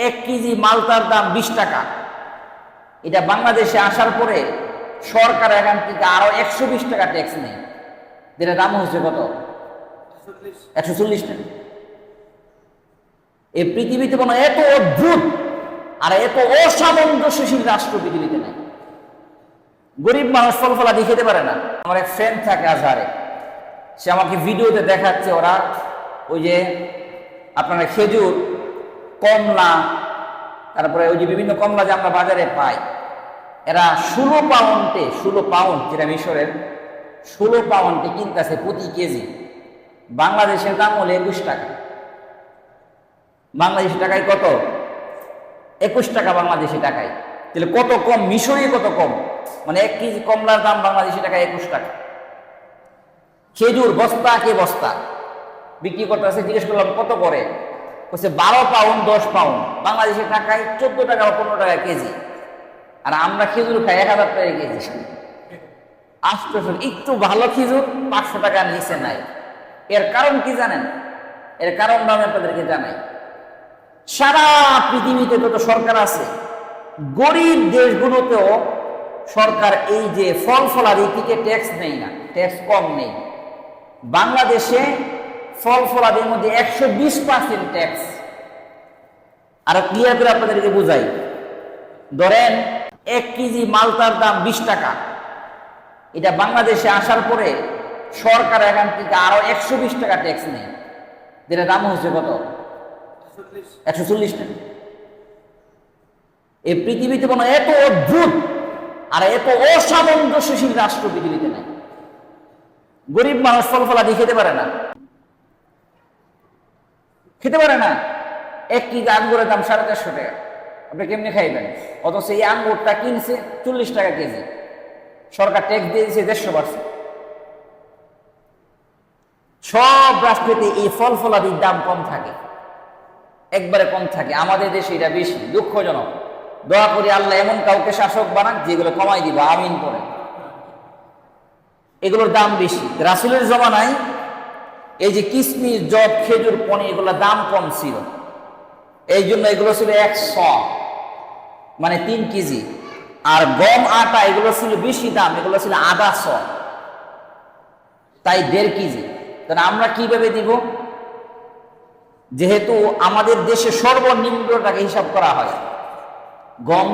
1 KG মালতার দাম 20 টাকা। এটা বাংলাদেশে আসার পরে সরকার এখান থেকে আরো 120 টাকা ট্যাক্স নেয়, যেটা দাম হচ্ছে কত? 140 টাকা। এই পৃথিবীতে কোনো এত অদ্ভুত আর এত অসামঞ্জস্যশীল রাষ্ট্র পৃথিবীতে নাই। গরিব মানুষ ফল ফলাদি খেতে পারে না। আমার এক ফ্রেন্ড থাকে আজহারে, সে আমাকে ভিডিওতে দেখাচ্ছে ওরা ওই যে আপনারা খেজুর, কমলা, তারপরে ওই যে বিভিন্ন কমলা যে আমরা বাজারে পাই, এরা 16 পাউন্ড যেটা মিশরের 16 পাউন্ডে কিনতেছে প্রতি কেজি। বাংলাদেশের দাম হলো 21 টাকা। বাংলাদেশি টাকায় কত? 21 টাকা বাংলাদেশি টাকায়। তাহলে কত কম, মিশরে কত কম। মানে 1 কেজি কমলার দাম বাংলাদেশি টাকায় 21 টাকা। খেজুর বস্তা কে বস্তা বিক্রি করতেছে, জিজ্ঞেস করলাম কত করে, বলছে 12 পাউন্ড 10 পাউন্ড, বাংলাদেশি টাকায় 14 টাকা 15 টাকা কেজি। আর আমরা খেজুর খাই 1000 টাকা কেজি। আশ্চর্য, একটু ভালো খেজুর 500 টাকার নিচে নাই। এর কারণ কি জানেন? এর কারণ আমি আপনাদেরকে জানাই। সারা পৃথিবীতে যত সরকার আছে, গরিব দেশগুলোতেও সরকার এই যে ফল ফলাদি থেকে ট্যাক্স নেই না, ট্যাক্স কম নেই। বাংলাদেশে ফল ফলাদির মধ্যে 120% ট্যাক্স। আর ক্লিয়ার করে আপনাদেরকে বুঝাই, ধরেন 1 কেজি মালতার দাম 20 টাকা। এটা বাংলাদেশে আসার পরে সরকার এখান থেকে আরো 120 টাকা ট্যাক্স নেয়, যেটা দাম হচ্ছে কত? 140 টাকা। এই পৃথিবীতে কোনো এত অদ্ভুত আর এত অসামঞ্জস্যশীল রাষ্ট্র পৃথিবীতে নাই। গরিব মানুষ ফল ফলাদি খেতে পারে না, খেতে পারে না। 1 কেজি আঙ্গুরের দাম 450 টাকা, আপনি কেমনি খাইবেন? অথচ এই আঙ্গুরটা কিনছে 40 টাকা কেজি, সরকার ট্যাক্স দিয়ে দিয়েছে 150%। সব রাষ্ট্রেতে এই ফল ফলাদির দাম কম থাকে, একবারে কম থাকে। আমাদের দেশে এটা বেশি, দুঃখজনক। দোয়া করি আল্লাহ এমন কাউকে শাসক বানাক যেগুলো কমাই দিবা, আমিন করে। এগুলোর দাম বেশি। রাসূলের জমানায় এই যে কিশমিশ, জব, খেজুর, পনির, এগুলোর দাম কম ছিল, এই জন্য এগুলো ছিল 100, মানে 3 কেজি। আর গম, আটা এগুলো ছিল বেশি দাম, এগুলো ছিল আধা 100, তাই 1.5 কেজি। তাহলে আমরা কিভাবে দিব? যেহেতু আমাদের দেশে সর্বনিম্ন টাকা হিসাব করা হয়, গম